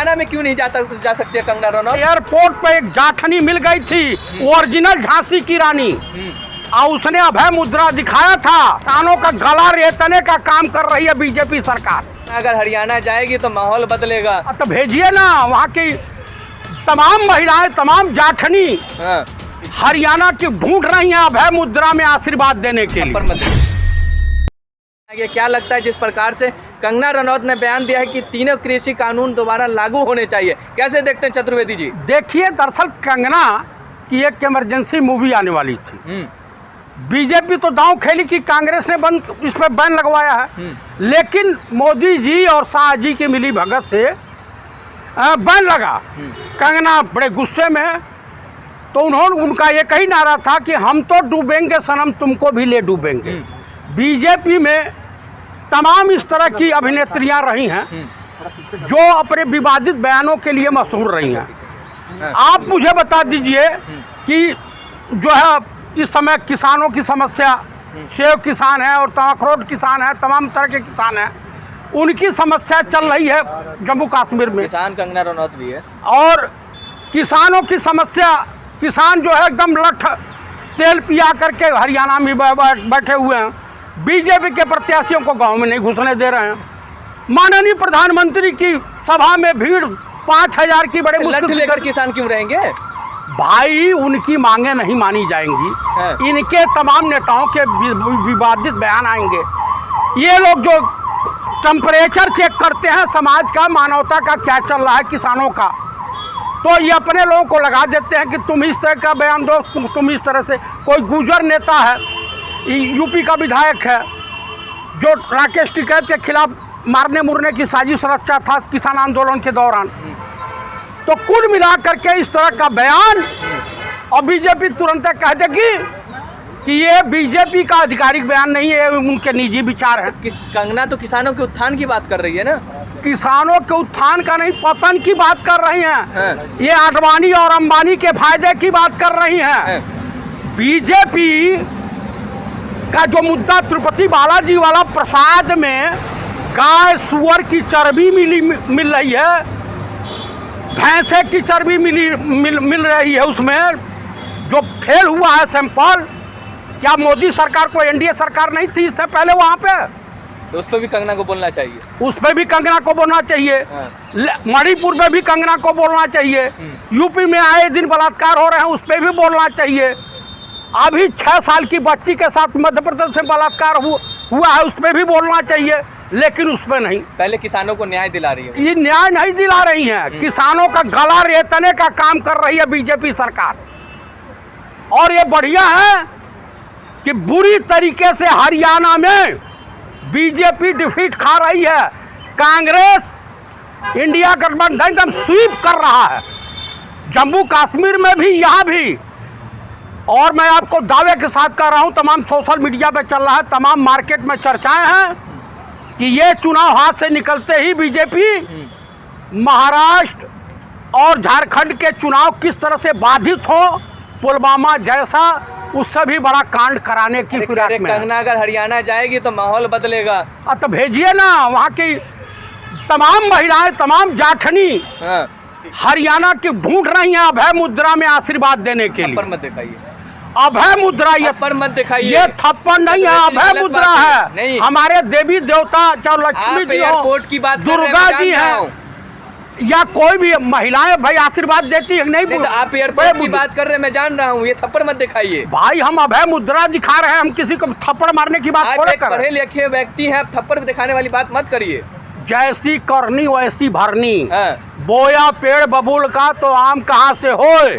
हरियाणा में क्यों नहीं जा सकती है कंगना रनौत? एयरपोर्ट पे एक जाठनी मिल गई थी, ओरिजिनल झांसी की रानी, और उसने अभय मुद्रा दिखाया था। किसानों का गला रेतने का काम कर रही है बीजेपी सरकार। अगर हरियाणा जाएगी तो माहौल बदलेगा। तो भेजिए ना, वहाँ की तमाम महिलाएं, तमाम जाठनी हरियाणा की ढूंढ रही हैं अभय मुद्रा में आशीर्वाद देने के लिए। ये क्या लगता है जिस प्रकार से कंगना रनौत ने बयान दिया है कि तीनों कृषि कानून दोबारा लागू होने चाहिए, कैसे देखते हैं चतुर्वेदी जी? देखिए, दरअसल कंगना की एक इमरजेंसी मूवी आने वाली थी। बीजेपी तो दांव खेली कि कांग्रेस ने इस पर बैन लगवाया है, लेकिन मोदी जी और शाह जी की मिली भगत से बैन लगा। कंगना बड़े गुस्से में है, तो उनका एक ही नारा था कि हम तो डूबेंगे सनम, तुमको भी ले डूबेंगे। बीजेपी में तमाम इस तरह की अभिनेत्रियां रही हैं जो अपने विवादित बयानों के लिए मशहूर रही हैं। आप मुझे बता दीजिए कि जो है इस समय किसानों की समस्या, सेब किसान है और अखरोट किसान है, तमाम तरह के किसान हैं, उनकी समस्या चल रही है जम्मू कश्मीर में। किसान कंगना रनौत भी है, और किसानों की समस्या, किसान जो है एकदम लठ तेल पिया करके हरियाणा में बैठे हुए हैं। बीजेपी के प्रत्याशियों को गांव में नहीं घुसने दे रहे हैं। माननीय प्रधानमंत्री की सभा में भीड़ 5000 की बड़े मुश्किल लेकर किसान क्यों रहेंगे? भाई, उनकी मांगे नहीं मानी जाएंगी। इनके तमाम नेताओं के विवादित बयान आएंगे। ये लोग जो टेम्परेचर चेक करते हैं समाज का, मानवता का क्या चल रहा है किसानों का, तो ये अपने लोगों को लगा देते हैं कि तुम इस तरह का बयान दो, तुम इस तरह से। कोई गुजर नेता है, यूपी का विधायक है, जो राकेश टिकैत के खिलाफ मारने मुरने की साजिश रचा था किसान आंदोलन के दौरान, तो कुल मिलाकर के इस तरह का बयान, और बीजेपी तुरंत कह देगी कि ये बीजेपी का आधिकारिक बयान नहीं है, उनके निजी विचार है। कंगना तो किसानों के उत्थान की बात कर रही है ना? किसानों के उत्थान का नहीं, पतन की बात कर रही हैं। ये आडवाणी और अंबानी के फायदे की बात कर रही हैं। बीजेपी का जो मुद्दा तिरुपति बालाजी वाला प्रसाद में गाय सुअर की चर्बी मिल रही है, भैंसे की चर्बी मिल रही है, उसमें जो फेल हुआ है सैंपल, क्या मोदी सरकार को, एनडीए सरकार नहीं थी इससे पहले वहाँ पे? तो उस पर भी कंगना को बोलना चाहिए। उस पर भी कंगना को बोलना चाहिए। मणिपुर में भी कंगना को बोलना चाहिए। यूपी में आए दिन बलात्कार हो रहे हैं, उस पर भी बोलना चाहिए। अभी 6 साल की बच्ची के साथ मध्य प्रदेश में बलात्कार हुआ है, उस पर भी बोलना चाहिए, लेकिन उस पर नहीं। पहले किसानों को न्याय दिला रही है, ये न्याय नहीं दिला रही है। किसानों का गला रेतने का काम कर रही है बीजेपी सरकार। और ये बढ़िया है कि बुरी तरीके से हरियाणा में बीजेपी डिफीट खा रही है। कांग्रेस इंडिया गठबंधन एकदम स्वीप कर रहा है, जम्मू कश्मीर में भी, यहाँ भी। और मैं आपको दावे के साथ कह रहा हूँ, तमाम सोशल मीडिया पे चल रहा है, तमाम मार्केट में चर्चाएं हैं कि ये चुनाव हाथ से निकलते ही बीजेपी महाराष्ट्र और झारखंड के चुनाव किस तरह से बाधित हो, पुलवामा जैसा, उससे भी बड़ा कांड कराने की फिराक में। कंगना अगर हरियाणा जाएगी तो माहौल बदलेगा। तो भेजिए ना, वहाँ की तमाम महिलाएं, तमाम जाठनी हरियाणा की ढूंढ रही हैं अभय मुद्रा में आशीर्वाद देने के लिए। थप्पड़ मत दिखाइए, अभय मुद्रा, ये थप्पड़ मत दिखाइए। ये थप्पड़ नहीं है, अभय मुद्रा है। हमारे देवी देवता, चाहे लक्ष्मी जी हो, दुर्गा जी है, या कोई भी महिलाएं भाई आशीर्वाद देती है। नहीं, तो आप एयरपोर्ट की बात कर रहे हैं, मैं जान रहा हूँ, ये थप्पड़ मत दिखाइए। भाई, हम अभय मुद्रा दिखा रहे हैं, हम किसी को थप्पड़ मारने की बात थोड़ा कर रहे हैं। पढ़े लिखे व्यक्ति हैं, आप थप्पड़ दिखाने वाली बात मत करिए। जैसी करनी वैसी भरनी, बोया पेड़ बबूल का तो आम कहाँ से होए।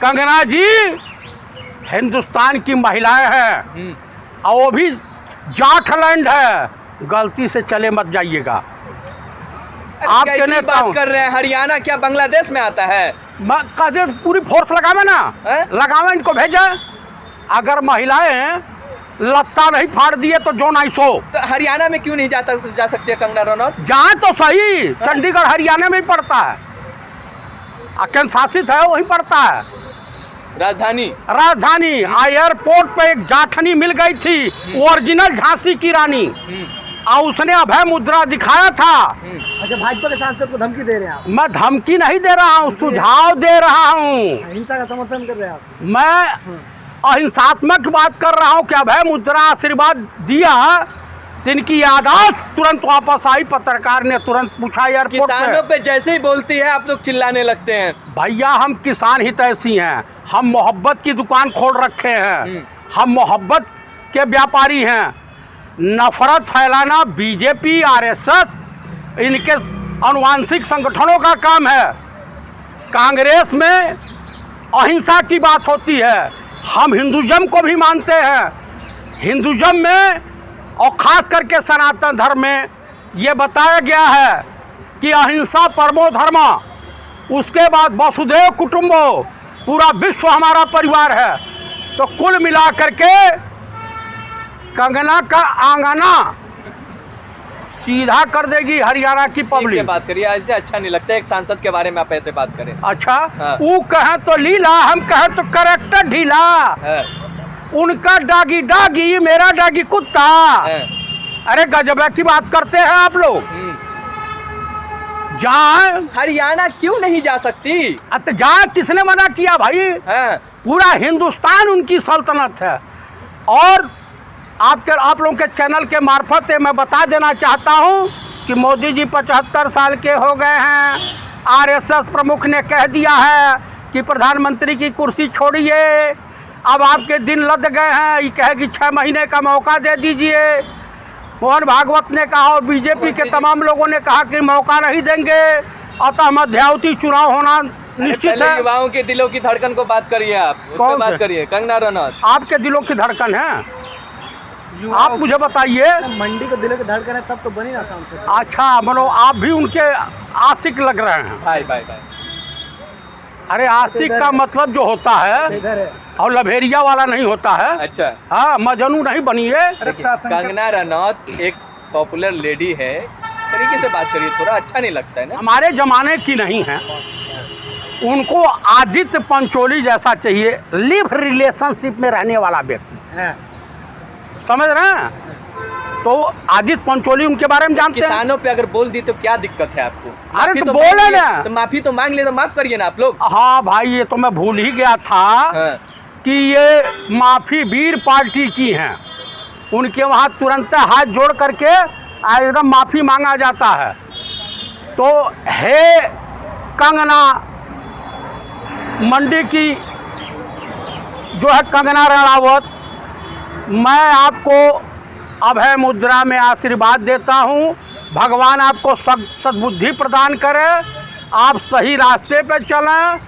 कंगना जी हिंदुस्तान की महिलाएं हैं, और वो भी जाठलैंड है, गलती से चले मत जाइएगा। आप कहने बात कर रहे हैं, हरियाणा क्या बांग्लादेश में आता है? पूरी फोर्स लगावे ना, लगावे, इनको भेजे। अगर महिलाएं लत्ता नहीं फाड़ दिए तो जो नहीं सो। तो हरियाणा में क्यों नहीं जा सकती है कंगना रनौत? जहाँ तो सही, चंडीगढ़ हरियाणा में ही पड़ता है, केंद्र शासित है, वही पड़ता है। राजधानी एयरपोर्ट पे एक जाठनी मिल गई थी, ओरिजिनल झांसी की रानी, और उसने अभय मुद्रा दिखाया था। अच्छा, भाजपा के सांसद को धमकी दे रहे हैं आप? मैं धमकी नहीं दे रहा हूँ, सुझाव दे रहा हूँ। हिंसा का समर्थन कर रहे हैं आप? मैं अहिंसात्मक बात कर रहा हूँ कि अभय मुद्रा आशीर्वाद दिया तो इनकी यादाश्त तुरंत वापस आई। पत्रकार ने तुरंत पूछा एयरपोर्ट किसानों पे जैसे ही बोलती है आप लोग चिल्लाने लगते हैं। भैया हम किसान हितैषी हैं, हम मोहब्बत की दुकान खोल रखे हैं, हम मोहब्बत के व्यापारी हैं। नफरत फैलाना बीजेपी आरएसएस इनके अनुवांशिक संगठनों का काम है। कांग्रेस में अहिंसा की बात होती है, हम हिंदुज़म को भी मानते हैं। हिंदुज़म में और ख़ास करके सनातन धर्म में ये बताया गया है कि अहिंसा परमो धर्म, उसके बाद वसुधैव कुटुंबो, पूरा विश्व हमारा परिवार है। तो कुल मिलाकर के कंगना का आंगना सीधा कर देगी हरियाणा की ठीक से पब्लिक। बात करिए, ऐसे अच्छा नहीं लगता है एक सांसद के बारे में आप ऐसे बात करें। अच्छा, हाँ। वो कहे तो लीला, हम कहे तो करेक्टर ढीला। है, उनका डागी डागी, मेरा डागी कुत्ता। है। अरे गजब की बात करते हैं आप लोग। जहाँ हरियाणा क्यों नहीं जा सकती? जहाँ किसने मना किया भाई? है। पूरा हिंदुस्तान उनकी सल्तनत है। और आप लोगों के चैनल के मार्फत मैं बता देना चाहता हूँ कि मोदी जी 75 साल के हो गए हैं। आरएसएस प्रमुख ने कह दिया है कि प्रधानमंत्री की कुर्सी छोड़िए, अब आपके दिन लद गए हैं। ये कहे कि 6 महीने का मौका दे दीजिए। मोहन भागवत ने कहा और बीजेपी के तमाम लोगों ने कहा कि मौका नहीं देंगे। अतः मध्यावधि चुनाव होना निश्चित पहले है। युवाओं के दिलों की धड़कन को बात करिए, आप उस कौन पे बात से? करिए। कंगना रनौत आपके दिलों की धड़कन है, आप मुझे बताइए। मंडी को दिलों की धड़कन है, तब तो बनी ना सांसद। अच्छा, मतलब आप भी उनके आशिक लग रहे हैं। भाई भाई भाई। अरे आशिक का मतलब जो होता है इधर है। और लभेरिया वाला नहीं होता है। अच्छा, हाँ, मजनू नहीं बनिए। कंगना रनौत एक पॉपुलर लेडी है, तरीके से बात करिए, थोड़ा अच्छा नहीं लगता है ना। हमारे जमाने की नहीं है, उनको आदित्य पंचोली जैसा चाहिए, लिव रिलेशनशिप में रहने वाला व्यक्ति। है। समझ रहे हैं? तो आदित्य पंचोली उनके बारे में जानते हैं। किसानों पे अगर बोल दी तो क्या दिक्कत है आपको? अरे माफी तो मांग बोले लिए, ना। तो माफी तो मांग ले, तो माफ करिए ना आप लोग। हाँ भाई, ये तो मैं भूल ही गया था हाँ। कि ये माफी वीर पार्टी की हैं। उनके वहाँ तुरंत हाथ जोड़ करके एकदम माफ़ी मांगा जाता है। तो हे कंगना, मंडी की जो है कंगना रनावत, मैं आपको अभय मुद्रा में आशीर्वाद देता हूँ। भगवान आपको सद्बुद्धि प्रदान करे, आप सही रास्ते पे चलें।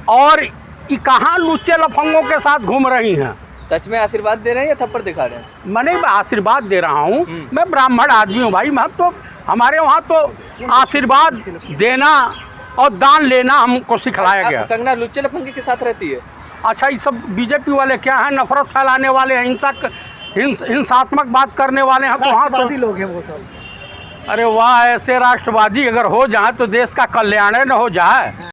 और ये कहाँ लुच्चे लफंगों के साथ घूम रही हैं? सच में आशीर्वाद दे रहे हैं या थप्पड़ दिखा रहे हैं? मैं आशीर्वाद दे रहा हूँ। मैं ब्राह्मण आदमी हूँ भाई। मैं तो हमारे वहाँ तो आशीर्वाद देना और दान लेना हमको सिखलाया गया। कंगना लुच्चे लफंगे के साथ रहती है? अच्छा, ये सब बीजेपी वाले क्या हैं? नफरत फैलाने वाले हैं, हिंसात्मक बात करने वाले हैं। तो वहाँ तो लोग हैं वो सब। अरे वाह, ऐसे राष्ट्रवादी अगर हो जाए तो देश का कल्याण न हो जाए।